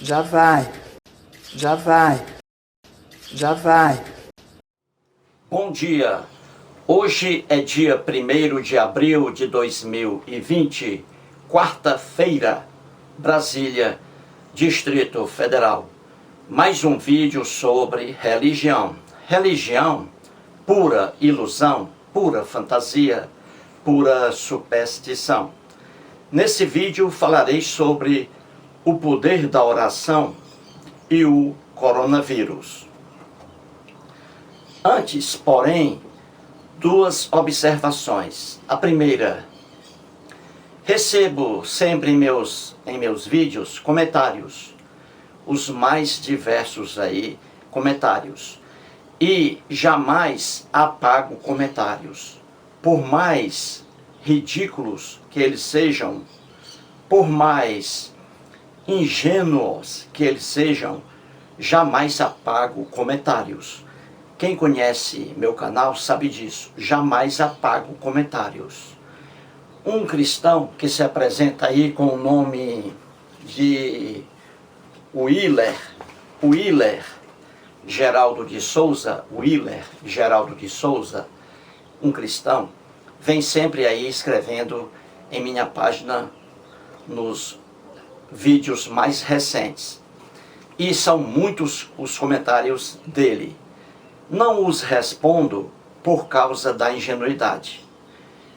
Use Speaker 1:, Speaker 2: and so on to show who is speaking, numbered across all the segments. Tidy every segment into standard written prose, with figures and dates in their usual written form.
Speaker 1: Já vai, já vai, já vai.
Speaker 2: Bom dia, hoje é dia 1º de abril de 2020, quarta-feira, Brasília, Distrito Federal. Mais um vídeo sobre religião. Religião, pura ilusão, pura fantasia, pura superstição. Nesse vídeo falarei sobre o poder da oração e o coronavírus. Antes, porém, duas observações. A primeira, recebo sempre em meus vídeos comentários, os mais diversos aí comentários, e jamais apago comentários, por mais ridículos que eles sejam, por mais ingênuos que eles sejam, jamais apago comentários. Quem conhece meu canal sabe disso, jamais apago comentários. Um cristão que se apresenta aí com o nome de Willer Geraldo de Souza, um cristão, vem sempre aí escrevendo em minha página nos vídeos mais recentes. E são muitos os comentários dele. Não os respondo por causa da ingenuidade,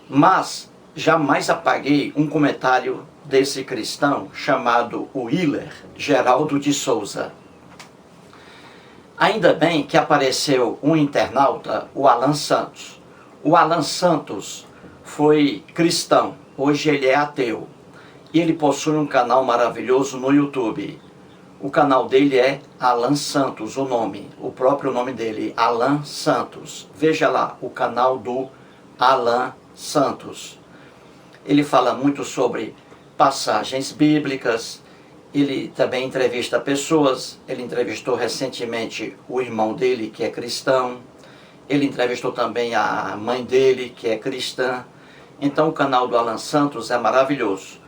Speaker 2: mas jamais apaguei um comentário desse cristão chamado Willer Geraldo de Souza. Ainda bem que apareceu um internauta, o Alan Santos. O Alan Santos foi cristão, hoje ele é ateu. E ele possui um canal maravilhoso no YouTube. O canal dele é Alan Santos, o próprio nome dele, Alan Santos. Veja lá, o canal do Alan Santos. Ele fala muito sobre passagens bíblicas, ele também entrevista pessoas, ele entrevistou recentemente o irmão dele, que é cristão, ele entrevistou também a mãe dele, que é cristã. Então o canal do Alan Santos é maravilhoso.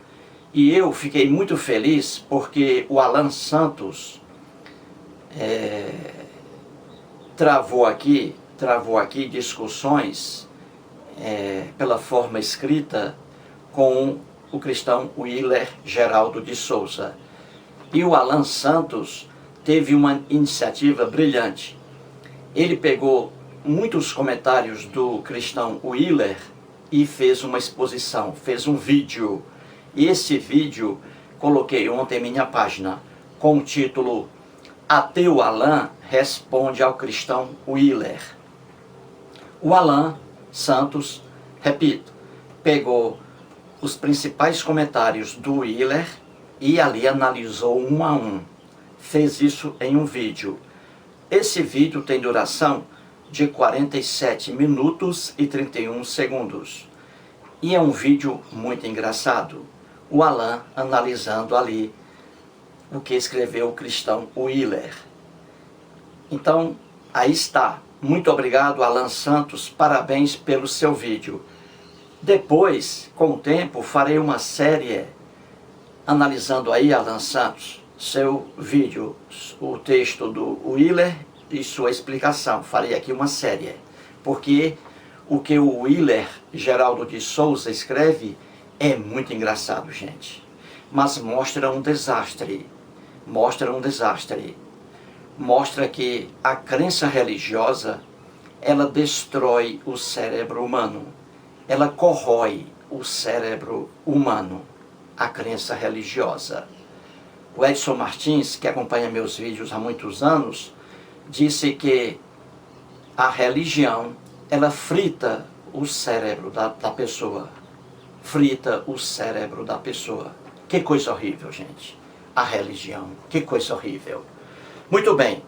Speaker 2: E eu fiquei muito feliz porque o Alan Santos travou aqui discussões pela forma escrita com o cristão Willer Geraldo de Souza. E o Alan Santos teve uma iniciativa brilhante. Ele pegou muitos comentários do cristão Willer e fez uma exposição, fez um vídeo. E esse vídeo coloquei ontem em minha página com o título Ateu Alan responde ao cristão Willer. O Alan Santos, repito, pegou os principais comentários do Willer e ali analisou um a um. Fez isso em um vídeo. Esse vídeo tem duração de 47 minutos e 31 segundos. E é um vídeo muito engraçado. O Alan analisando ali o que escreveu o cristão Willer. Então, aí está. Muito obrigado, Alan Santos, parabéns pelo seu vídeo. Depois, com o tempo, farei uma série analisando aí, Alan Santos, seu vídeo, o texto do Willer e sua explicação. Farei aqui uma série, porque o que o Willer Geraldo de Souza escreve é muito engraçado, gente. Mas mostra um desastre. Mostra que a crença religiosa, ela destrói o cérebro humano. Ela corrói o cérebro humano. A crença religiosa. O Edson Martins, que acompanha meus vídeos há muitos anos, disse que a religião, ela frita o cérebro da pessoa. Frita o cérebro da pessoa. Que coisa horrível, gente. A religião, que coisa horrível. Muito bem,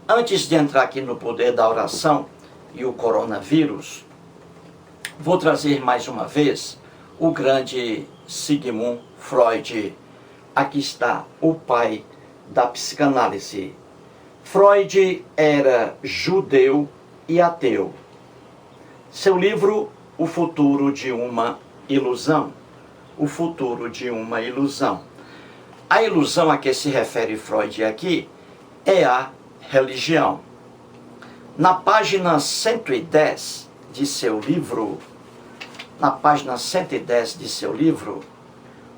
Speaker 2: antes de entrar aqui no poder da oração e o coronavírus, vou trazer mais uma vez o grande Sigmund Freud. Aqui está o pai da psicanálise. Freud era judeu e ateu. Seu livro, O Futuro de uma Ilusão. O Futuro de uma Ilusão. A ilusão a que se refere Freud aqui é a religião. Na página 110 de seu livro,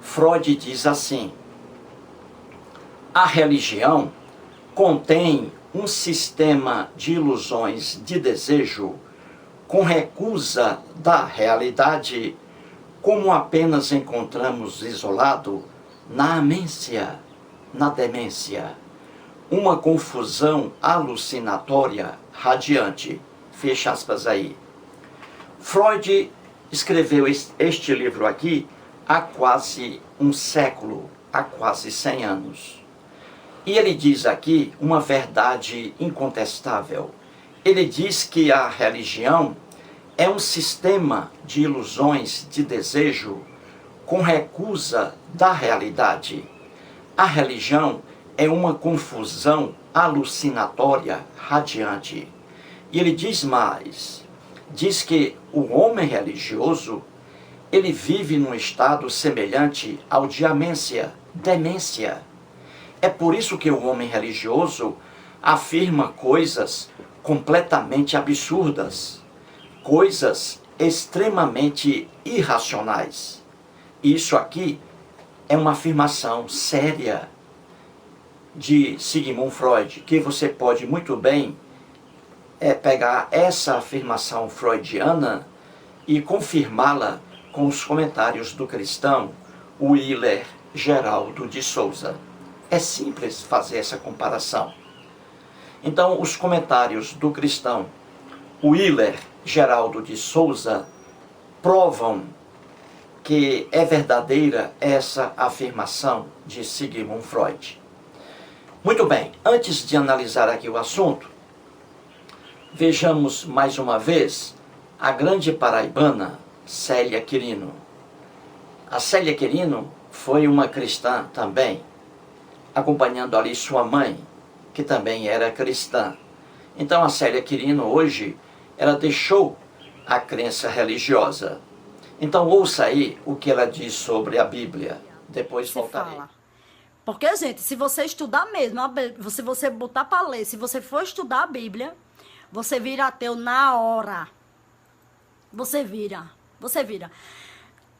Speaker 2: Freud diz assim: a religião contém um sistema de ilusões de desejo com recusa da realidade, como apenas encontramos isolado na amência, na demência, uma confusão alucinatória radiante. Fecha aspas aí. Freud escreveu este livro aqui há quase um século, há quase 100 anos. E ele diz aqui uma verdade incontestável. Ele diz que a religião é um sistema de ilusões de desejo com recusa da realidade. A religião é uma confusão alucinatória radiante. E ele diz mais, diz que o homem religioso, ele vive num estado semelhante ao de demência. É por isso que o homem religioso afirma coisas completamente absurdas, coisas extremamente irracionais. Isso aqui é uma afirmação séria de Sigmund Freud, que você pode muito bem pegar essa afirmação freudiana e confirmá-la com os comentários do cristão Willer Geraldo de Souza. É simples fazer essa comparação. Então, os comentários do cristão Willer Geraldo de Souza provam que é verdadeira essa afirmação de Sigmund Freud. Muito bem, antes de analisar aqui o assunto, vejamos mais uma vez a grande paraibana Célia Quirino. A Célia Quirino foi uma cristã também, acompanhando ali sua mãe, que também era cristã. Então a Célia Quirino hoje, ela deixou a crença religiosa. Então ouça aí o que ela diz sobre a Bíblia. Depois voltarei.
Speaker 3: Porque, gente, se você estudar mesmo, se você botar para ler, se você for estudar a Bíblia, você vira ateu na hora. Você vira.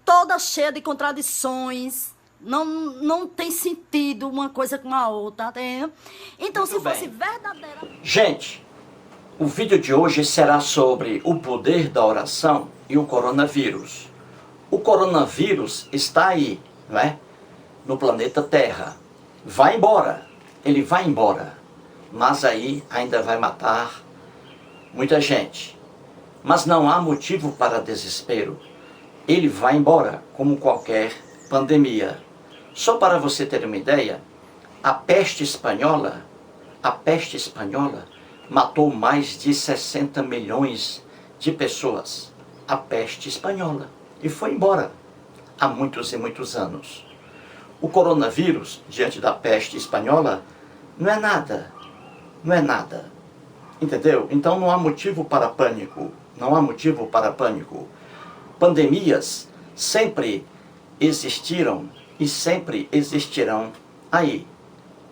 Speaker 3: Toda cheia de contradições. Não tem sentido uma coisa com a outra, entendeu? Então,
Speaker 2: muito
Speaker 3: se fosse
Speaker 2: bem.
Speaker 3: verdadeira...
Speaker 2: Gente, o vídeo de hoje será sobre o poder da oração e o coronavírus. O coronavírus está aí, não é? No planeta Terra. Vai embora, ele vai embora, mas aí ainda vai matar muita gente. Mas não há motivo para desespero. Ele vai embora, como qualquer pandemia. Só para você ter uma ideia, a peste espanhola matou mais de 60 milhões de pessoas. A peste espanhola. E foi embora há muitos e muitos anos. O coronavírus, diante da peste espanhola, não é nada. Entendeu? Então não há motivo para pânico. Pandemias sempre existiram e sempre existirão aí.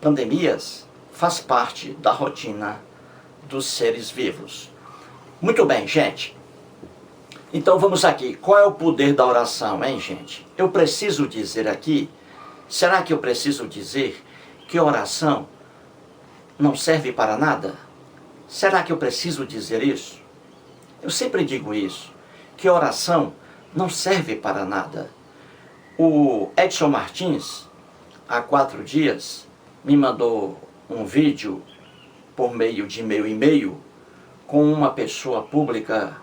Speaker 2: Pandemias faz parte da rotina dos seres vivos. Muito bem, gente. Então vamos aqui. Qual é o poder da oração, hein, gente? Eu preciso dizer aqui, será que eu preciso dizer que oração não serve para nada? Será que eu preciso dizer isso? Eu sempre digo isso, que oração não serve para nada. O Edson Martins, há 4 dias, me mandou um vídeo por meio de meu e-mail com uma pessoa pública,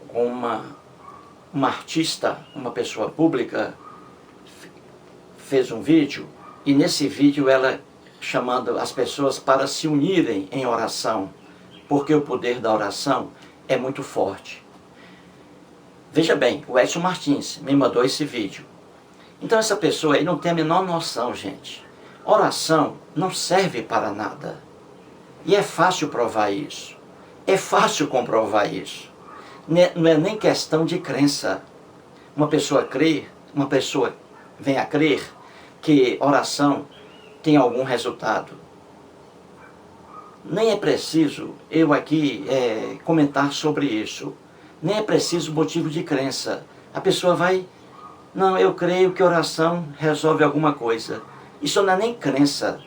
Speaker 2: com uma artista, uma pessoa pública, fez um vídeo, e nesse vídeo ela chamando as pessoas para se unirem em oração, porque o poder da oração é muito forte. Veja bem, o Edson Martins me mandou esse vídeo. Então essa pessoa aí não tem a menor noção, gente. Oração não serve para nada. E é fácil provar isso. É fácil comprovar isso. Não é nem questão de crença. Uma pessoa crê, uma pessoa vem a crer, que oração tem algum resultado. Nem é preciso eu aqui comentar sobre isso. Nem é preciso motivo de crença. A pessoa vai, não, eu creio que oração resolve alguma coisa. Isso não é nem crença.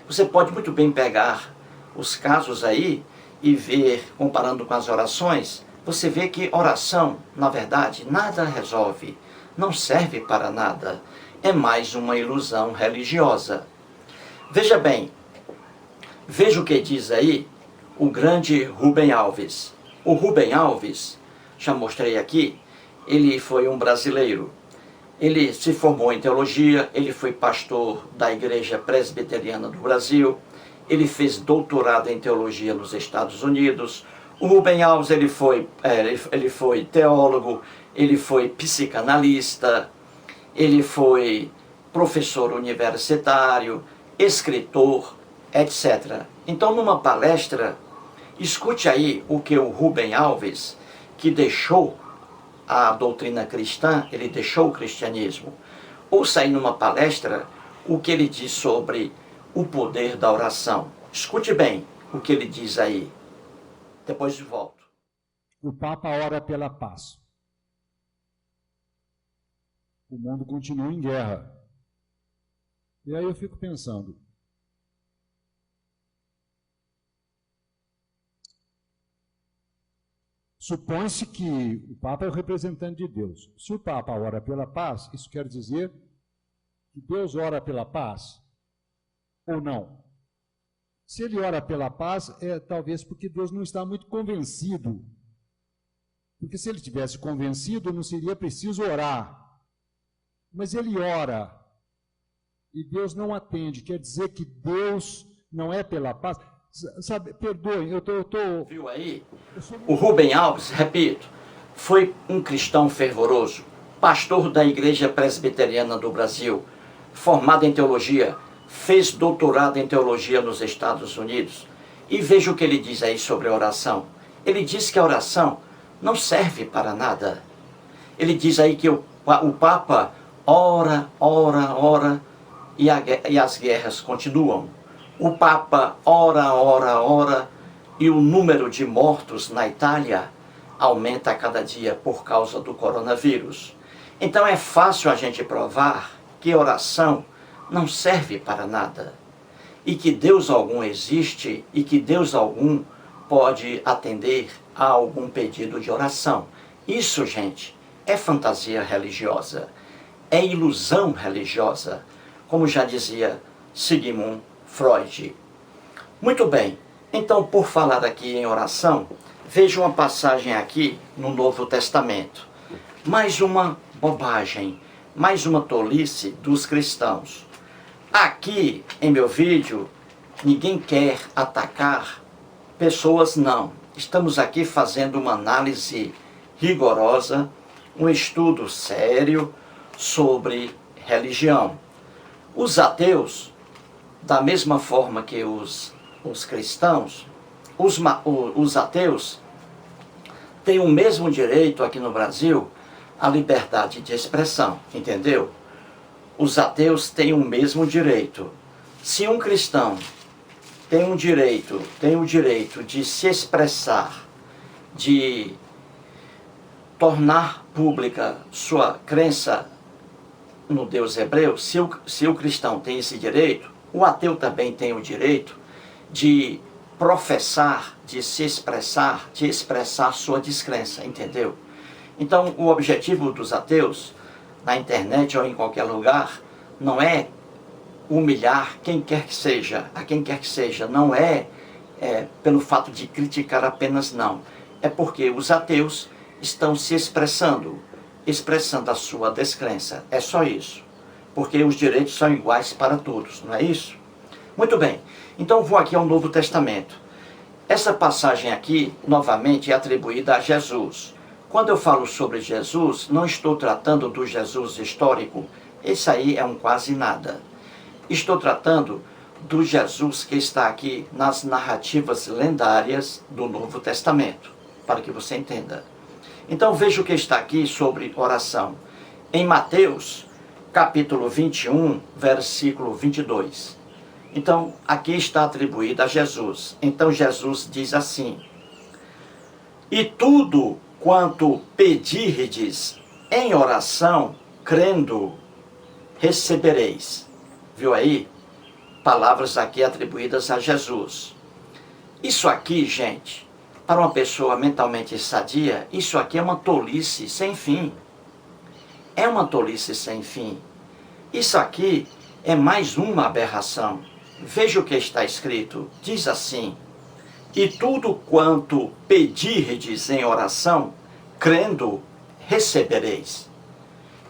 Speaker 2: Você pode muito bem pegar os casos aí e ver, comparando com as orações, você vê que oração, na verdade, nada resolve. Não serve para nada. É mais uma ilusão religiosa. Veja bem, veja o que diz aí o grande Rubem Alves. O Rubem Alves, já mostrei aqui, ele foi um brasileiro. Ele se formou em teologia, ele foi pastor da Igreja Presbiteriana do Brasil, ele fez doutorado em teologia nos Estados Unidos. O Rubem Alves ele foi teólogo, ele foi psicanalista, ele foi professor universitário, escritor, etc. Então, numa palestra, escute aí o que o Rubem Alves, que deixou a doutrina cristã, ele deixou o cristianismo. Ouça aí numa palestra o que ele diz sobre o poder da oração. Escute bem o que ele diz aí. Depois de volto.
Speaker 4: O Papa ora pela paz. O mundo continua em guerra. E aí eu fico pensando, supõe-se que o Papa é o representante de Deus. Se o Papa ora pela paz, isso quer dizer que Deus ora pela paz? Ou não? Se ele ora pela paz, é talvez porque Deus não está muito convencido. Porque se ele tivesse convencido, não seria preciso orar. Mas ele ora e Deus não atende. Quer dizer que Deus não é pela paz. Sabe, perdoem, eu tô...
Speaker 2: Viu aí? O Rubem Alves, repito, foi um cristão fervoroso, pastor da Igreja Presbiteriana do Brasil, formado em teologia, fez doutorado em teologia nos Estados Unidos. E veja o que ele diz aí sobre a oração. Ele diz que a oração não serve para nada. Ele diz aí que o Papa ora, ora, ora, e as guerras continuam. O Papa ora, ora, ora, e o número de mortos na Itália aumenta a cada dia por causa do coronavírus. Então é fácil a gente provar que oração não serve para nada. E que Deus algum existe e que Deus algum pode atender a algum pedido de oração. Isso, gente, é fantasia religiosa. É ilusão religiosa, como já dizia Sigmund Freud. Muito bem, então por falar aqui em oração, veja uma passagem aqui no Novo Testamento. Mais uma bobagem, mais uma tolice dos cristãos. Aqui em meu vídeo, ninguém quer atacar pessoas, não. Estamos aqui fazendo uma análise rigorosa, um estudo sério sobre religião. Os ateus, da mesma forma que os cristãos, os ateus têm o mesmo direito aqui no Brasil à liberdade de expressão, entendeu? Os ateus têm o mesmo direito. Se um cristão tem o direito de se expressar, de tornar pública sua crença no Deus hebreu, se o cristão tem esse direito, o ateu também tem o direito de professar, de se expressar, de expressar sua descrença, entendeu? Então, o objetivo dos ateus, na internet ou em qualquer lugar, não é humilhar quem quer que seja, a quem quer que seja, não é pelo fato de criticar apenas, não. É porque os ateus estão se expressando a sua descrença. É só isso. Porque os direitos são iguais para todos, não é isso? Muito bem. Então vou aqui ao Novo Testamento. Essa passagem aqui, novamente, é atribuída a Jesus. Quando eu falo sobre Jesus, não estou tratando do Jesus histórico. Esse aí é um quase nada. Estou tratando do Jesus que está aqui nas narrativas lendárias do Novo Testamento, para que você entenda. Então veja o que está aqui sobre oração. Em Mateus, capítulo 21, versículo 22. Então, aqui está atribuído a Jesus. Então, Jesus diz assim: e tudo quanto pedirdes em oração, crendo, recebereis. Viu aí? Palavras aqui atribuídas a Jesus. Isso aqui, gente, para uma pessoa mentalmente sadia, isso aqui é uma tolice sem fim. É uma tolice sem fim. Isso aqui é mais uma aberração. Veja o que está escrito. Diz assim: e tudo quanto pedirdes em oração, crendo, recebereis.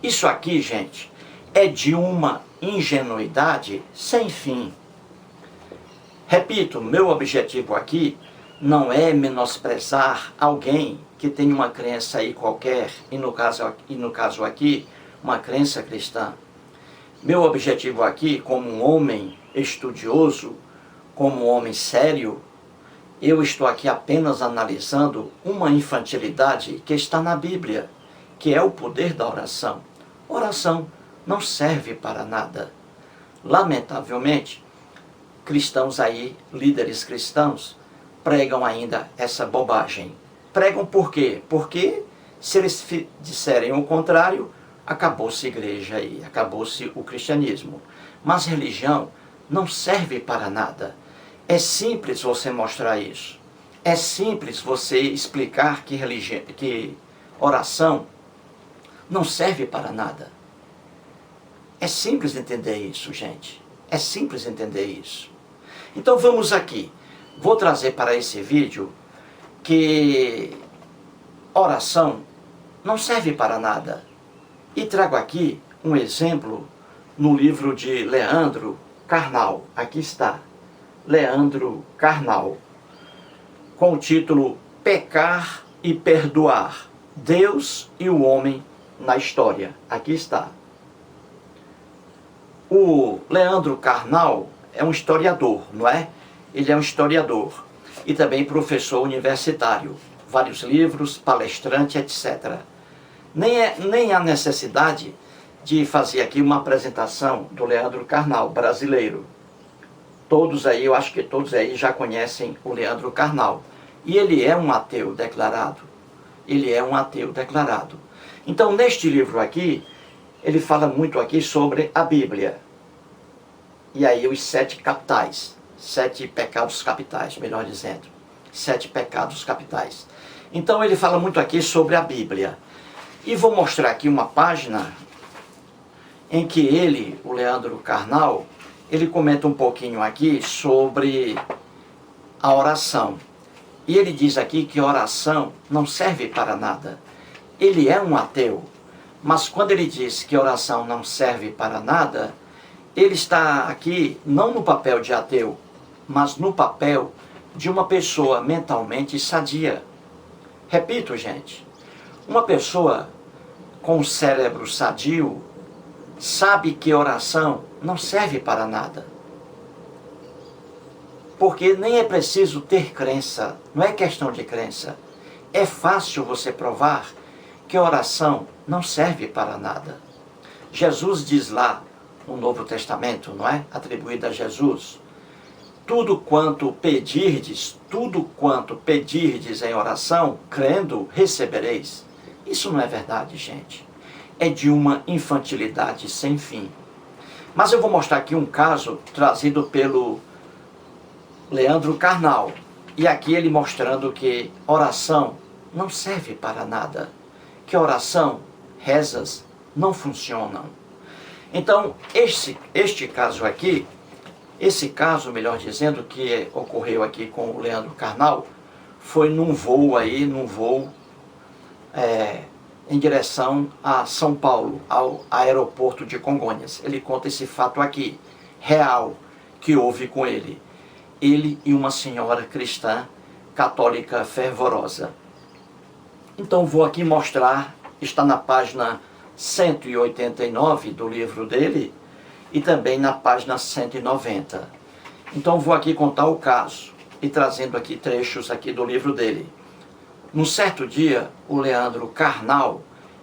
Speaker 2: Isso aqui, gente, é de uma ingenuidade sem fim. Repito, meu objetivo aqui não é menosprezar alguém que tem uma crença aí qualquer, e no caso aqui, uma crença cristã. Meu objetivo aqui, como um homem estudioso, como um homem sério, eu estou aqui apenas analisando uma infantilidade que está na Bíblia, que é o poder da oração. Oração não serve para nada. Lamentavelmente, cristãos aí, líderes cristãos, pregam ainda essa bobagem. Pregam por quê? Porque se eles disserem o contrário, acabou-se a igreja aí, acabou-se o cristianismo. Mas religião não serve para nada. É simples você mostrar isso. É simples você explicar que oração não serve para nada. É simples entender isso, gente. É simples entender isso. Então vamos aqui. Vou trazer para esse vídeo que oração não serve para nada. E trago aqui um exemplo no livro de Leandro Carnal. Aqui está. Leandro Carnal. Com o título Pecar e Perdoar. Deus e o Homem na História. Aqui está. O Leandro Carnal é um historiador, não é? Ele é um historiador e também professor universitário. Vários livros, palestrante, etc. Nem há necessidade de fazer aqui uma apresentação do Leandro Carnal, brasileiro. Todos aí, eu acho que todos aí já conhecem o Leandro Carnal. E ele é um ateu declarado. Ele é um ateu declarado. Então, neste livro aqui, ele fala muito aqui sobre a Bíblia. E aí os 7 capitais. 7 pecados capitais, melhor dizendo. 7 pecados capitais. Então ele fala muito aqui sobre a Bíblia. E vou mostrar aqui uma página em que ele, o Leandro Carnal, ele comenta um pouquinho aqui sobre a oração. E ele diz aqui que oração não serve para nada. Ele é um ateu. Mas quando ele diz que oração não serve para nada, ele está aqui não no papel de ateu, mas no papel de uma pessoa mentalmente sadia. Repito, gente, uma pessoa com um cérebro sadio sabe que oração não serve para nada. Porque nem é preciso ter crença, não é questão de crença. É fácil você provar que a oração não serve para nada. Jesus diz lá no Novo Testamento, não é? Atribuído a Jesus: tudo quanto pedirdes em oração, crendo, recebereis. Isso não é verdade, gente. É de uma infantilidade sem fim. Mas eu vou mostrar aqui um caso trazido pelo Leandro Carnal. E aqui ele mostrando que oração não serve para nada. Que oração, rezas, não funcionam. Então, este caso aqui, esse caso, melhor dizendo, que ocorreu aqui com o Leandro Carnal, foi num voo em direção a São Paulo, ao aeroporto de Congonhas. Ele conta esse fato aqui, real, que houve com ele. Ele e uma senhora cristã, católica fervorosa. Então vou aqui mostrar, está na página 189 do livro dele e também na página 190. Então vou aqui contar o caso e trazendo aqui trechos aqui do livro dele. Num certo dia, o Leandro Carnal,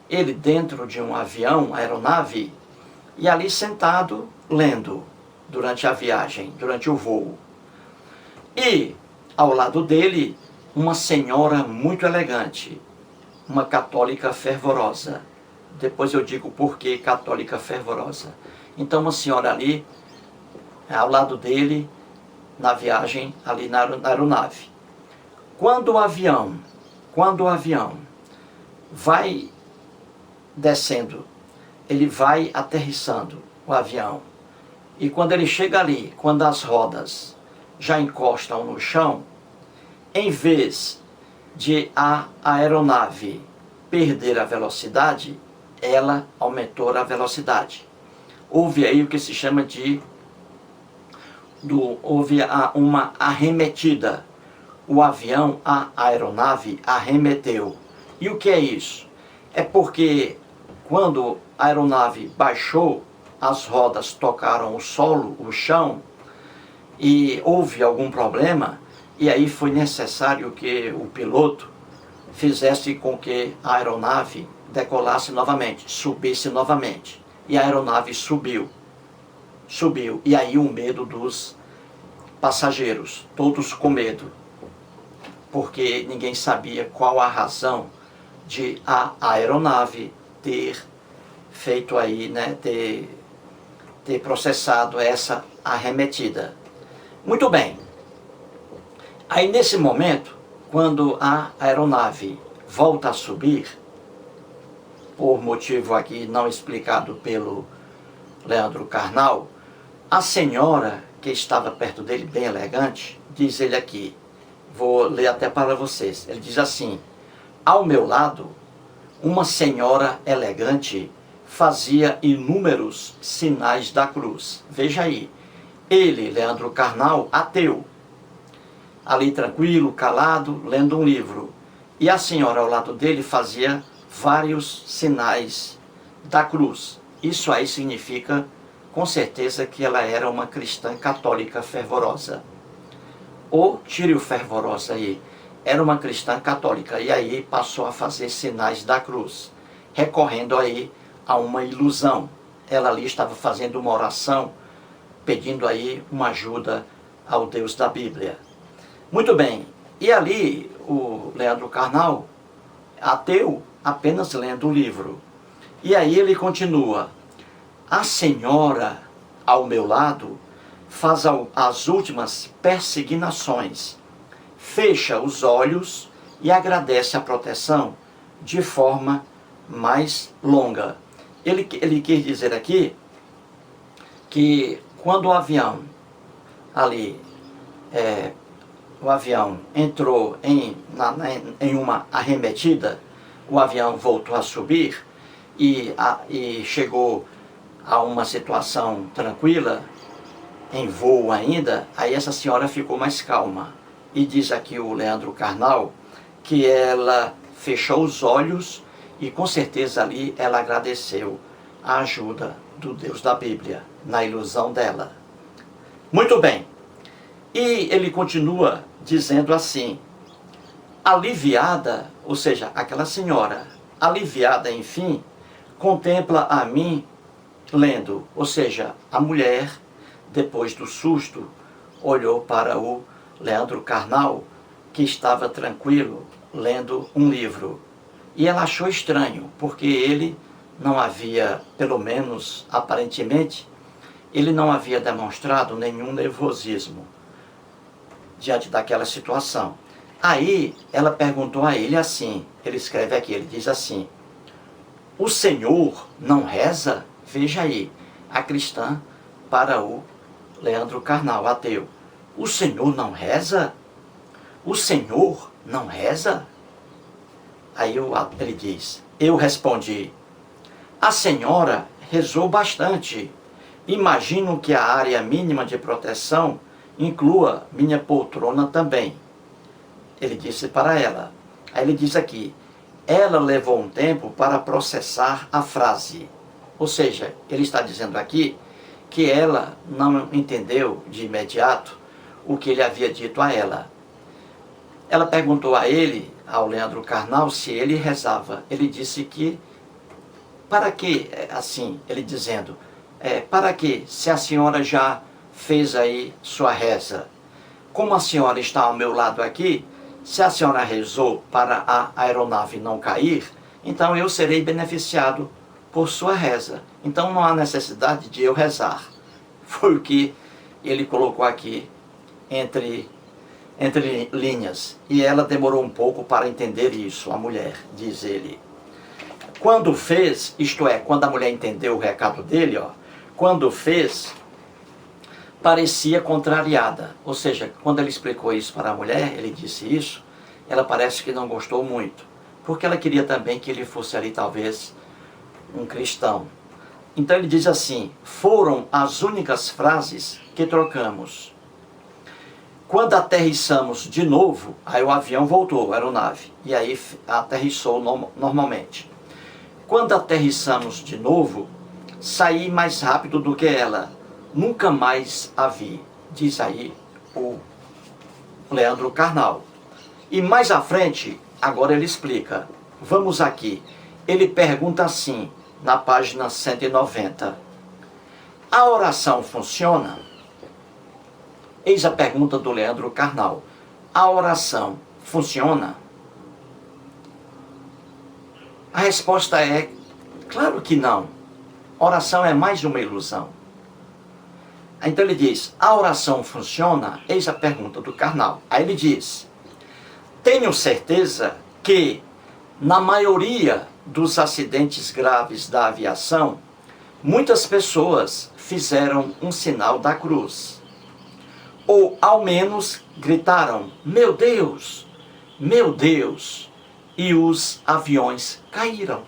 Speaker 2: ele dentro de um avião, aeronave, e ali sentado, lendo, durante a viagem, durante o voo. E, ao lado dele, uma senhora muito elegante, uma católica fervorosa. Depois eu digo por que católica fervorosa. Então, uma senhora ali, ao lado dele, na viagem, ali na aeronave. Quando o avião vai descendo, ele vai aterrissando, o avião. E quando ele chega ali, quando as rodas já encostam no chão, em vez de a aeronave perder a velocidade, ela aumentou a velocidade. Houve aí o que se chama de... houve uma arremetida. O avião, a aeronave, arremeteu. E o que é isso? É porque quando a aeronave baixou, as rodas tocaram o solo, o chão, e houve algum problema, e aí foi necessário que o piloto fizesse com que a aeronave decolasse novamente, subisse novamente. E a aeronave subiu. E aí o medo dos passageiros, todos com medo, porque ninguém sabia qual a razão de a aeronave ter feito aí, né, ter processado essa arremetida. Muito bem. Aí nesse momento, quando a aeronave volta a subir, por motivo aqui não explicado pelo Leandro Carnal, a senhora que estava perto dele, bem elegante, diz ele aqui, vou ler até para vocês, ele diz assim: ao meu lado, uma senhora elegante fazia inúmeros sinais da cruz. Veja aí, ele, Leandro Carnal, ateu, ali tranquilo, calado, lendo um livro. E a senhora ao lado dele fazia vários sinais da cruz. Isso aí significa, com certeza, que ela era uma cristã católica fervorosa. Ou tire o fervorosa aí. Era uma cristã católica. E aí passou a fazer sinais da cruz, recorrendo aí a uma ilusão. Ela ali estava fazendo uma oração, pedindo aí uma ajuda ao Deus da Bíblia. Muito bem. E ali o Leandro Carnal, ateu, apenas lendo o livro. E aí ele continua: a senhora ao meu lado faz as últimas persignações, fecha os olhos e agradece a proteção de forma mais longa. Ele quer dizer aqui que quando o avião ali, o avião entrou em uma arremetida, o avião voltou a subir e chegou a uma situação tranquila, em voo ainda, aí essa senhora ficou mais calma. E diz aqui o Leandro Carnal que ela fechou os olhos e com certeza ali ela agradeceu a ajuda do Deus da Bíblia, na ilusão dela. Muito bem. E ele continua dizendo assim: aliviada, ou seja, aquela senhora, aliviada, enfim, contempla a mim lendo. Ou seja, a mulher, depois do susto, olhou para o Leandro Carnal, que estava tranquilo, lendo um livro. E ela achou estranho, porque ele não havia, pelo menos aparentemente, ele não havia demonstrado nenhum nervosismo diante daquela situação. Aí ela perguntou a ele assim, ele escreve aqui, ele diz assim: o Senhor não reza? Veja aí, a cristã para o Leandro Carnal, ateu. O Senhor não reza? O Senhor não reza? Aí ele diz, eu respondi: a senhora rezou bastante. Imagino que a área mínima de proteção inclua minha poltrona também. Ele disse para ela. Aí ele diz aqui: ela levou um tempo para processar a frase. Ou seja, ele está dizendo aqui que ela não entendeu de imediato o que ele havia dito a ela. Ela perguntou a ele, ao Leandro Carnal, se ele rezava. Ele disse que, para que assim? Ele dizendo, para quê? Se a senhora já fez aí sua reza. Como a senhora está ao meu lado aqui, se a senhora rezou para a aeronave não cair, então eu serei beneficiado por sua reza. Então não há necessidade de eu rezar. Foi o que ele colocou aqui entre linhas. E ela demorou um pouco para entender isso, a mulher, diz ele. Quando fez, isto é, quando a mulher entendeu o recado dele, quando fez, parecia contrariada. Ou seja, quando ele explicou isso para a mulher, ele disse isso, ela parece que não gostou muito. Porque ela queria também que ele fosse ali, talvez, um cristão. Então ele diz assim, foram as únicas frases que trocamos. Quando aterrissamos de novo, aí o avião voltou, a aeronave, e aí aterrissou normalmente. Quando aterrissamos de novo, saí mais rápido do que ela. Nunca mais a vi, diz aí o Leandro Carnal. E mais à frente, agora ele explica. Vamos aqui. Ele pergunta assim, na página 190. A oração funciona? Eis a pergunta do Leandro Carnal. A oração funciona? A resposta é, claro que não. Oração é mais uma ilusão. Então ele diz, a oração funciona? Eis a pergunta do Carnal. Aí ele diz, tenho certeza que na maioria dos acidentes graves da aviação, muitas pessoas fizeram um sinal da cruz. Ou ao menos gritaram, meu Deus, e os aviões caíram.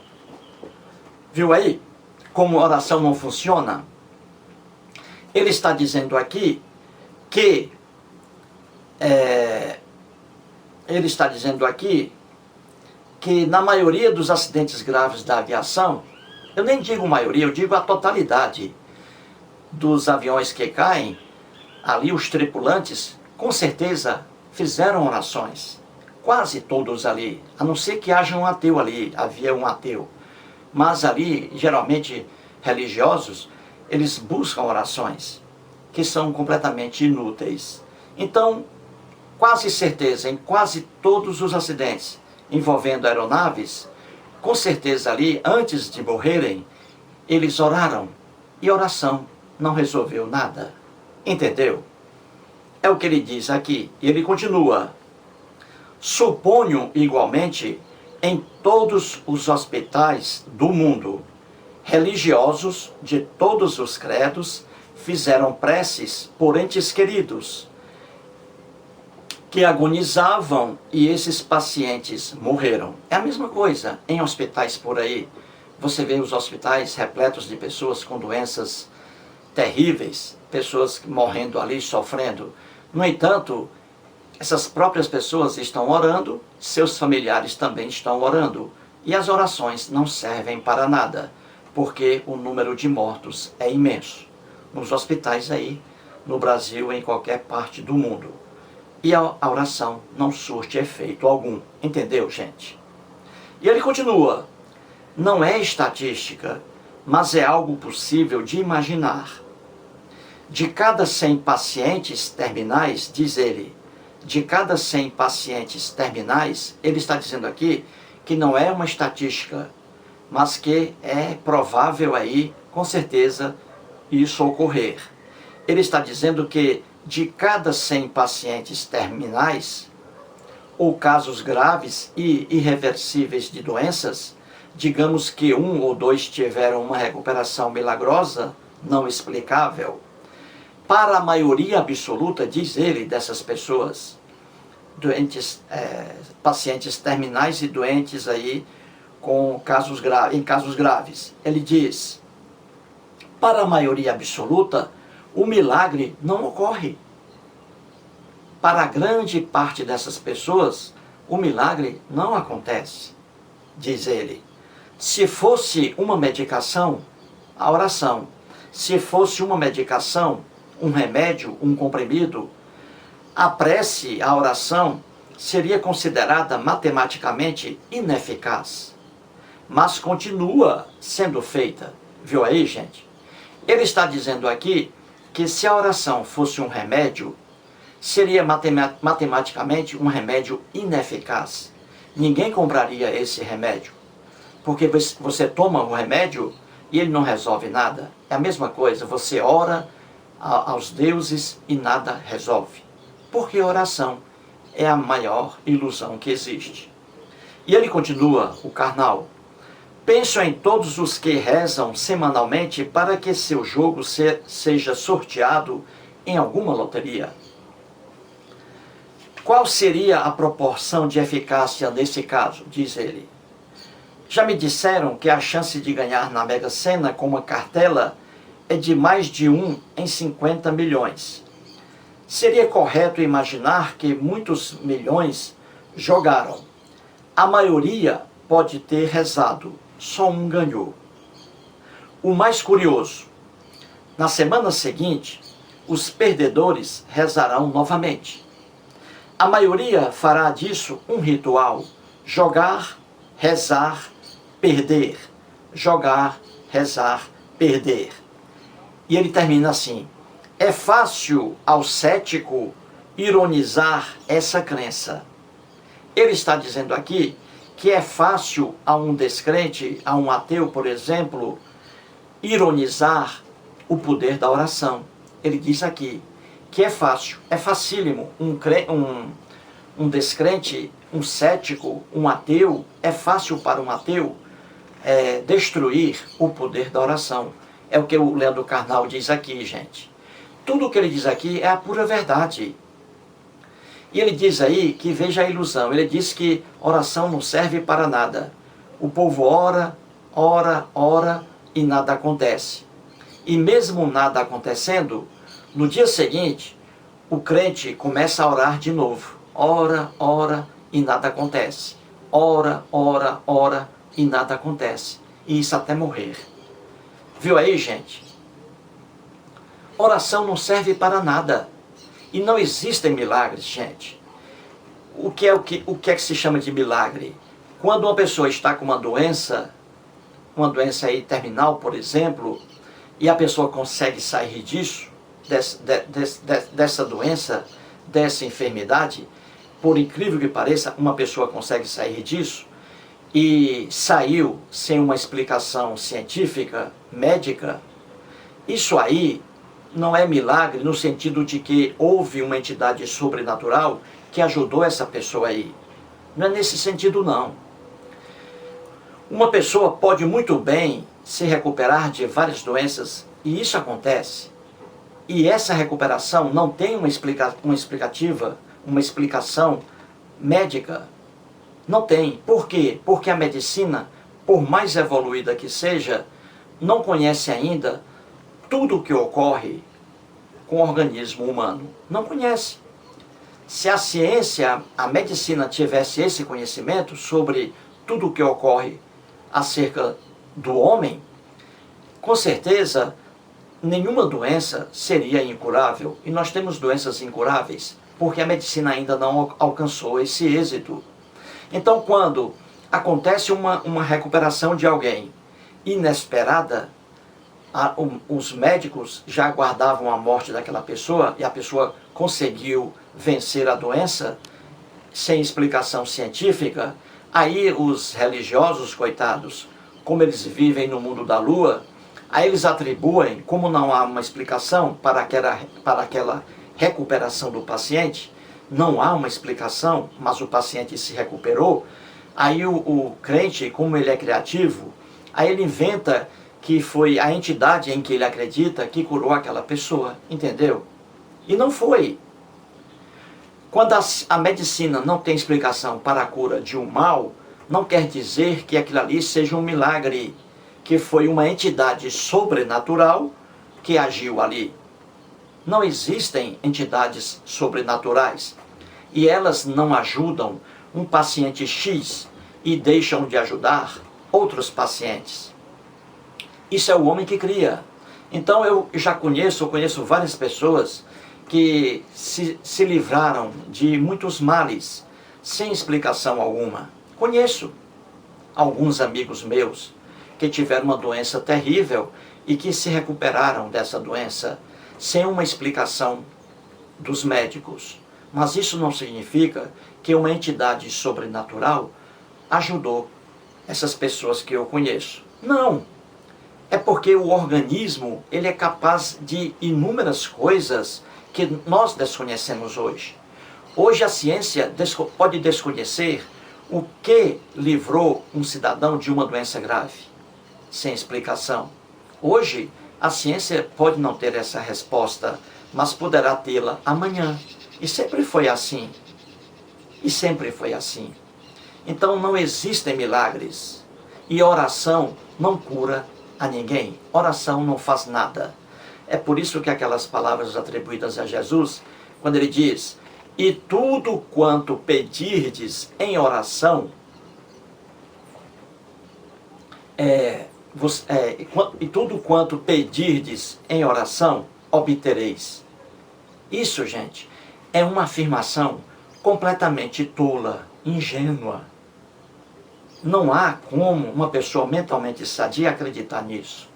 Speaker 2: Viu aí como a oração não funciona? Ele está dizendo aqui que na maioria dos acidentes graves da aviação, eu nem digo maioria, eu digo a totalidade dos aviões que caem, ali os tripulantes, com certeza, fizeram orações. Quase todos ali, a não ser que haja um ateu ali, havia um ateu. Mas ali, geralmente religiosos, eles buscam orações, que são completamente inúteis. Então, quase certeza, em quase todos os acidentes envolvendo aeronaves, com certeza ali, antes de morrerem, eles oraram. E a oração não resolveu nada. Entendeu? É o que ele diz aqui. E ele continua. Suponho, igualmente, em todos os hospitais do mundo, religiosos de todos os credos fizeram preces por entes queridos que agonizavam e esses pacientes morreram. É a mesma coisa em hospitais por aí. Você vê os hospitais repletos de pessoas com doenças terríveis, pessoas morrendo ali, sofrendo. No entanto, essas próprias pessoas estão orando, seus familiares também estão orando. E as orações não servem para nada, porque o número de mortos é imenso. Nos hospitais aí, no Brasil, em qualquer parte do mundo. E a oração não surte efeito algum. Entendeu, gente? E ele continua. Não é estatística, mas é algo possível de imaginar. De cada 100 pacientes terminais, diz ele, de cada 100 pacientes terminais, ele está dizendo aqui que não é uma estatística, mas que é provável aí, com certeza, isso ocorrer. Ele está dizendo que de cada 100 pacientes terminais, ou casos graves e irreversíveis de doenças, digamos que 1 ou 2 tiveram uma recuperação milagrosa, não explicável. Para a maioria absoluta, diz ele, dessas pessoas, doentes, pacientes terminais e doentes aí com em casos graves, ele diz, para a maioria absoluta, o milagre não ocorre. Para a grande parte dessas pessoas, o milagre não acontece, diz ele. Se fosse uma medicação, a oração, se fosse uma medicação, um remédio, um comprimido, a prece, a oração, seria considerada matematicamente ineficaz. Mas continua sendo feita. Viu aí, gente? Ele está dizendo aqui que se a oração fosse um remédio, seria matematicamente um remédio ineficaz. Ninguém compraria esse remédio, porque você toma o remédio e ele não resolve nada. É a mesma coisa, você ora aos deuses e nada resolve. Porque oração é a maior ilusão que existe. E ele continua, o Karnal: penso em todos os que rezam semanalmente para que seu jogo seja sorteado em alguma loteria. Qual seria a proporção de eficácia nesse caso? Diz ele. Já me disseram que a chance de ganhar na Mega Sena com uma cartela é de mais de 1 em 50 milhões. Seria correto imaginar que muitos milhões jogaram. A maioria pode ter rezado, só um ganhou. O mais curioso: na semana seguinte, os perdedores rezarão novamente. A maioria fará disso um ritual: jogar, rezar, perder. Jogar, rezar, perder. E ele termina assim: é fácil ao cético ironizar essa crença. Ele está dizendo aqui que é fácil a um descrente, a um ateu, por exemplo, ironizar o poder da oração. Ele diz aqui que é fácil, é facílimo um descrente, um cético, um ateu, é fácil para um ateu destruir o poder da oração. É o que o Leandro Carnal diz aqui, gente. Tudo o que ele diz aqui é a pura verdade. E ele diz aí que veja a ilusão. Ele diz que oração não serve para nada. O povo ora, ora, ora e nada acontece. E mesmo nada acontecendo, no dia seguinte, o crente começa a orar de novo. Ora, ora e nada acontece. Ora, ora, ora e nada acontece. E isso até morrer. Viu aí, gente? Oração não serve para nada. E não existem milagres, gente. O que é que se chama de milagre? Quando uma pessoa está com uma doença aí terminal, por exemplo, e a pessoa consegue sair disso, dessa doença, dessa enfermidade, por incrível que pareça, uma pessoa consegue sair disso, e saiu sem uma explicação científica, médica, isso aí não é milagre no sentido de que houve uma entidade sobrenatural que ajudou essa pessoa aí. Não é nesse sentido, não. Uma pessoa pode muito bem se recuperar de várias doenças, e isso acontece. E essa recuperação não tem uma explicação médica. Não tem. Por quê? Porque a medicina, por mais evoluída que seja, não conhece ainda tudo o que ocorre com o organismo humano. Não conhece. Se a ciência, a medicina tivesse esse conhecimento sobre tudo o que ocorre acerca do homem, com certeza nenhuma doença seria incurável. E nós temos doenças incuráveis porque a medicina ainda não alcançou esse êxito. Então, quando acontece uma recuperação de alguém inesperada, os médicos já aguardavam a morte daquela pessoa e a pessoa conseguiu vencer a doença sem explicação científica, aí os religiosos, coitados, como eles vivem no mundo da lua, aí eles atribuem, como não há uma explicação para aquela recuperação do paciente, não há uma explicação, mas o paciente se recuperou, aí o crente, como ele é criativo, aí ele inventa que foi a entidade em que ele acredita que curou aquela pessoa, entendeu? E não foi. Quando a medicina não tem explicação para a cura de um mal, não quer dizer que aquilo ali seja um milagre, que foi uma entidade sobrenatural que agiu ali. Não existem entidades sobrenaturais e elas não ajudam um paciente X e deixam de ajudar outros pacientes. Isso é o homem que cria. Então eu já conheço várias pessoas que se livraram de muitos males sem explicação alguma. Conheço alguns amigos meus que tiveram uma doença terrível e que se recuperaram dessa doença sem uma explicação dos médicos. Mas isso não significa que uma entidade sobrenatural ajudou essas pessoas que eu conheço. Não! É porque o organismo ele é capaz de inúmeras coisas que nós desconhecemos hoje. Hoje a ciência pode desconhecer o que livrou um cidadão de uma doença grave, sem explicação. Hoje a ciência pode não ter essa resposta, mas poderá tê-la amanhã. E sempre foi assim. E sempre foi assim. Então não existem milagres. E oração não cura a ninguém. Oração não faz nada. É por isso que aquelas palavras atribuídas a Jesus, quando ele diz: e tudo quanto pedirdes em oração, e tudo quanto pedirdes em oração, obtereis. Isso, gente, é uma afirmação completamente tola, ingênua. Não há como uma pessoa mentalmente sadia acreditar nisso.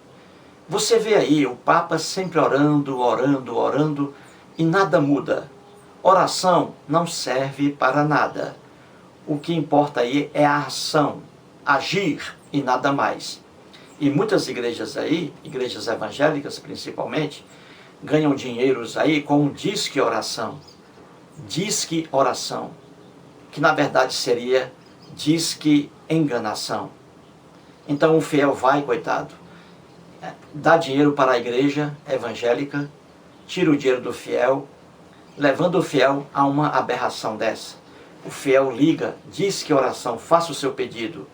Speaker 2: Você vê aí o Papa sempre orando, orando, orando, e nada muda. Oração não serve para nada. O que importa aí é a ação, agir e nada mais. E muitas igrejas aí, igrejas evangélicas principalmente, ganham dinheiros aí com um disque oração. Disque oração, que na verdade seria disque enganação. Então o fiel vai, coitado, dá dinheiro para a igreja evangélica, tira o dinheiro do fiel, levando o fiel a uma aberração dessa. O fiel liga, diz que oração, faça o seu pedido.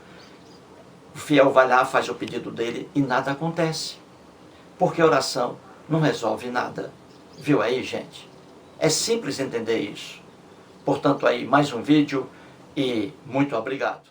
Speaker 2: O fiel vai lá, faz o pedido dele e nada acontece. Porque oração não resolve nada. Viu aí, gente? É simples entender isso. Portanto, aí mais um vídeo e muito obrigado.